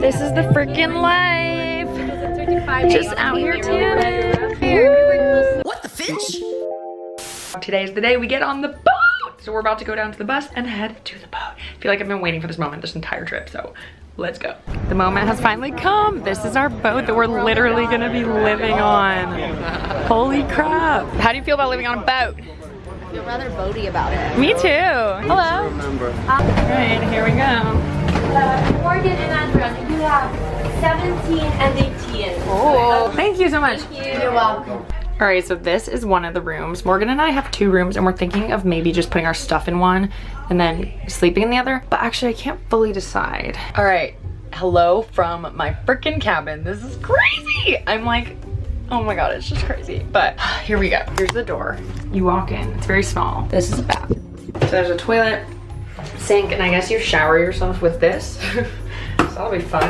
This is the freaking life. Just out here tanning. What the finch? Today is the day we get on the boat. So we're about to go down to the bus and head to the boat. I feel like I've been waiting for this moment this entire trip, so let's go. The moment has finally come. This is our boat that we're literally gonna be living on. Holy crap. How do you feel about living on a boat? I feel rather boaty about it. Me too. Hello. All right, here we go. Morgan and Adrienne, you have 17 and 18. Oh, thank you so much. You're welcome. All right, so this is one of the rooms. Morgan and I have 2 rooms and we're thinking of maybe just putting our stuff in one and then sleeping in the other, but actually I can't fully decide. All right, hello from my freaking cabin. This is crazy. I'm like, oh my God, it's just crazy. But here we go. Here's the door. You walk in, it's very small. This is a bath. So there's a toilet, sink, and I guess you shower yourself with this. So that'll be fun.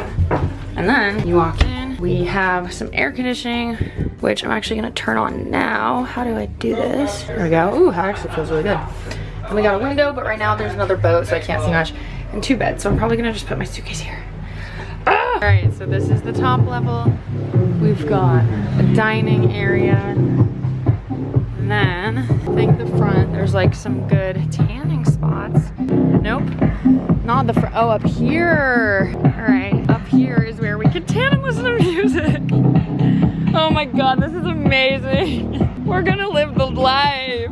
And then you walk in, we have some air conditioning, which I'm actually gonna turn on now. How do I do this? There we go. Ooh, that actually feels really good. And we got a window, but right now there's another boat, so I can't see much. And 2 beds, so I'm probably gonna just put my suitcase here. Ah! All right, so this is the top level. We've got a dining area. And then, I think the front, there's like some good tanning spots. Nope, not the front. Oh, up here. All right, up here is where we can tan and listen to music. Oh my God, this is amazing. We're gonna live the life.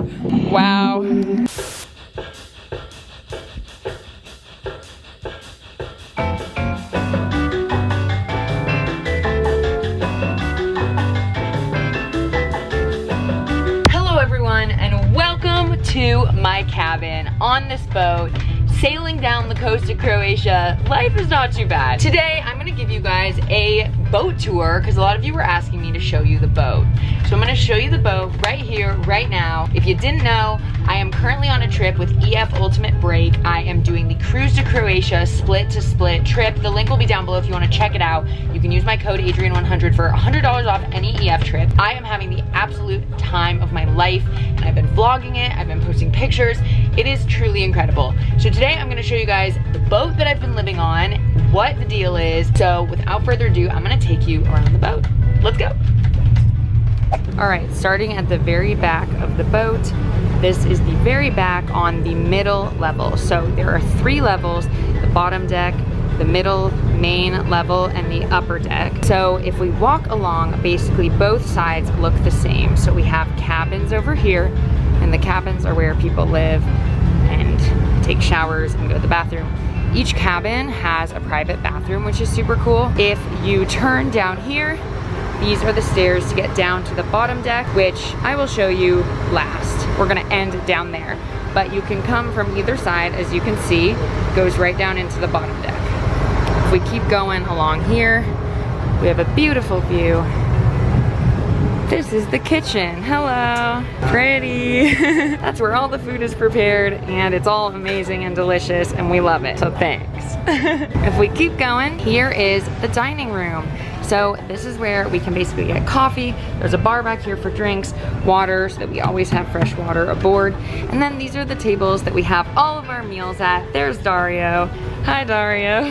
Wow. Hello everyone, and welcome to my cabin on this boat, sailing down the coast of Croatia. Life is not too bad. Today, I'm gonna give you guys a boat tour because a lot of you were asking me to show you the boat. So I'm gonna show you the boat right here, right now. If you didn't know, I am currently on a trip with EF Ultimate Break. I am doing the Cruise to Croatia split to split trip. The link will be down below if you wanna check it out. You can use my code Adrienne100 for $100 off any EF trip. I am having the absolute time of my life, and I've been vlogging it, I've been posting pictures. It is truly incredible. So today I'm gonna show you guys the boat that I've been living on, what the deal is. So without further ado, I'm gonna take you around the boat. Let's go. All right, starting at the very back of the boat. This is the very back on the middle level. So there are 3 levels, the bottom deck, the middle main level, and the upper deck. So if we walk along, basically both sides look the same. So we have cabins over here, and the cabins are where people live and take showers and go to the bathroom. Each cabin has a private bathroom, which is super cool. If you turn down here, these are the stairs to get down to the bottom deck, which I will show you last. We're gonna end down there, but you can come from either side. As you can see, goes right down into the bottom deck. If we keep going along here, we have a beautiful view. This is the kitchen. Hello. Pretty. That's where all the food is prepared, and it's all amazing and delicious, and we love it, so thanks. If we keep going, here is the dining room. So this is where we can basically get coffee. There's a bar back here for drinks, water, so that we always have fresh water aboard. And then these are the tables that we have all of our meals at. There's Dario. Hi, Dario.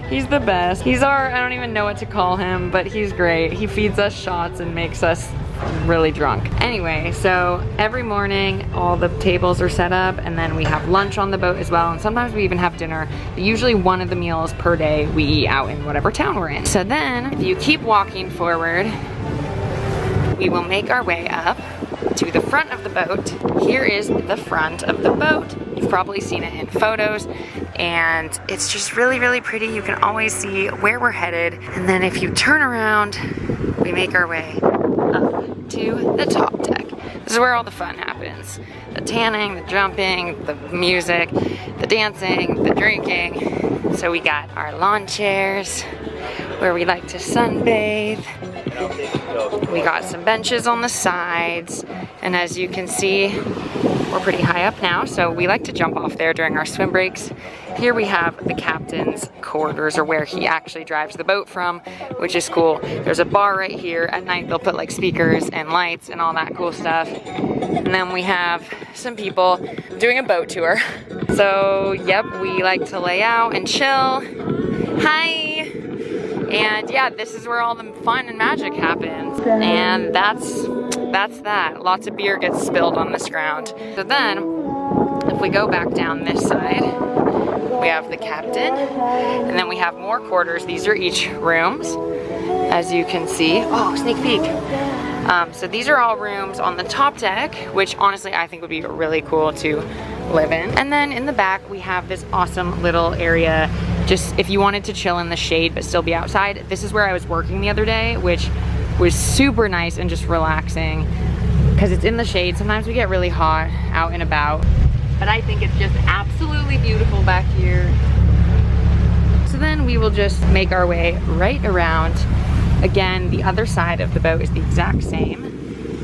He's the best. He's our, I don't even know what to call him, but he's great. He feeds us shots and makes us really drunk. Anyway, so every morning all the tables are set up, and then we have lunch on the boat as well, and sometimes we even have dinner. But usually one of the meals per day we eat out in whatever town we're in. So then if you keep walking forward, we will make our way up to the front of the boat. Here is the front of the boat. You've probably seen it in photos, and it's just really, really pretty. You can always see where we're headed. And then if you turn around, we make our way up to the top deck. This is where all the fun happens. The tanning, the jumping, the music, the dancing, the drinking. So we got our lawn chairs where we like to sunbathe. We got some benches on the sides, and as you can see, we're pretty high up now, so we like to jump off there during our swim breaks. Here we have the captain's quarters, or where he actually drives the boat from, which is cool. There's a bar right here. At night they'll put like speakers and lights and all that cool stuff. And then we have some people doing a boat tour. So yep, we like to lay out and chill. Hi! And yeah, this is where all the fun and magic happens. And that's that. Lots of beer gets spilled on this ground. So then, if we go back down this side, we have the captain, and then we have more quarters. These are each rooms, as you can see. Oh, sneak peek. So these are all rooms on the top deck, which honestly I think would be really cool to live in. And then in the back, we have this awesome little area, just if you wanted to chill in the shade but still be outside. This is where I was working the other day, which was super nice and just relaxing because it's in the shade. Sometimes we get really hot out and about, but I think it's just absolutely beautiful back here. So then we will just make our way right around. Again, the other side of the boat is the exact same.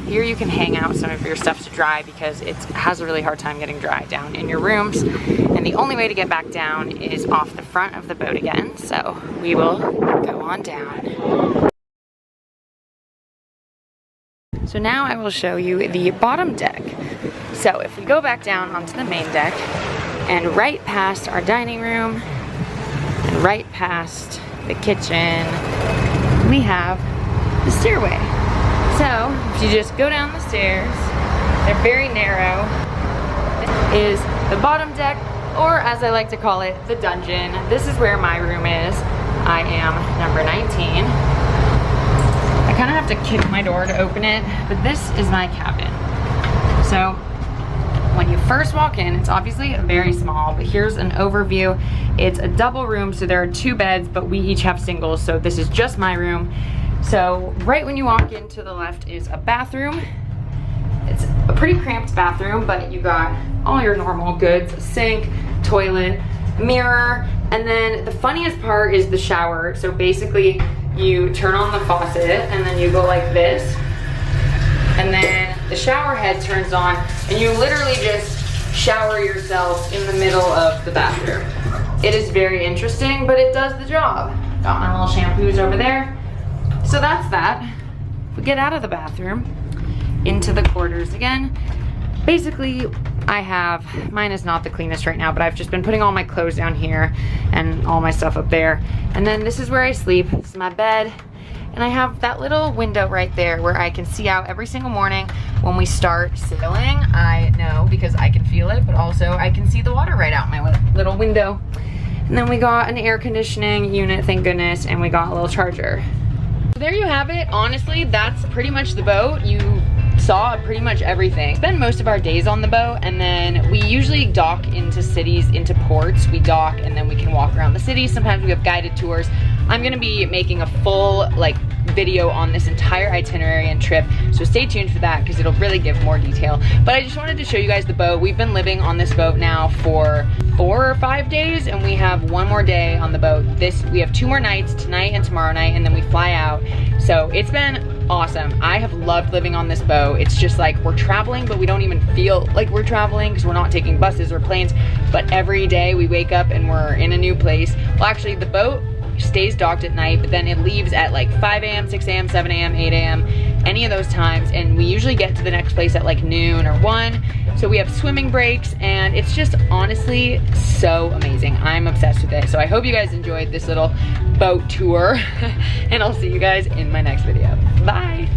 Here you can hang out some of your stuff to dry because it has a really hard time getting dry down in your rooms. And the only way to get back down is off the front of the boat again. So we will go on down. So now I will show you the bottom deck. So if we go back down onto the main deck and right past our dining room and right past the kitchen, we have the stairway. So if you just go down the stairs, they're very narrow, is the bottom deck, or as I like to call it, the dungeon. This is where my room is. I am number 19. I kind of have to kick my door to open it, but this is my cabin. So when you first walk in, it's obviously very small, but here's an overview. It's a double room, so there are 2 beds, but we each have singles, so this is just my room. So right when you walk in to the left is a bathroom. It's a pretty cramped bathroom, but you got all your normal goods, sink, toilet, mirror, and then the funniest part is the shower. So basically you turn on the faucet and then you go like this, and then the shower head turns on and you literally just shower yourself in the middle of the bathroom. It is very interesting, but it does the job. Got my little shampoos over there. So that's that. We get out of the bathroom into the quarters again. Basically, I have, mine is not the cleanest right now, but I've just been putting all my clothes down here and all my stuff up there. And then this is where I sleep. This is my bed. And I have that little window right there where I can see out every single morning when we start sailing. I know because I can feel it, but also I can see the water right out my little window. And then we got an air conditioning unit, thank goodness, and we got a little charger. So there you have it. Honestly, that's pretty much the boat. You saw pretty much everything. Spend most of our days on the boat, and then we usually dock into cities, into ports. We dock and then we can walk around the city. Sometimes we have guided tours. I'm gonna be making a full video on this entire itinerary and trip, so stay tuned for that because it'll really give more detail. But I just wanted to show you guys the boat. We've been living on this boat now for 4 or 5 days, and we have 1 more day on the boat. We have 2 more nights, tonight and tomorrow night, and then we fly out. So it's been awesome. I have loved living on this boat. It's just like we're traveling, but we don't even feel like we're traveling because we're not taking buses or planes. But every day we wake up and we're in a new place. Well, actually the boat stays docked at night, but then it leaves at like 5 a.m., 6 a.m., 7 a.m., 8 a.m., any of those times, and we usually get to the next place at like noon or 1. So we have swimming breaks, and it's just honestly so amazing. I'm obsessed with it. So I hope you guys enjoyed this little boat tour, and I'll see you guys in my next video. Bye!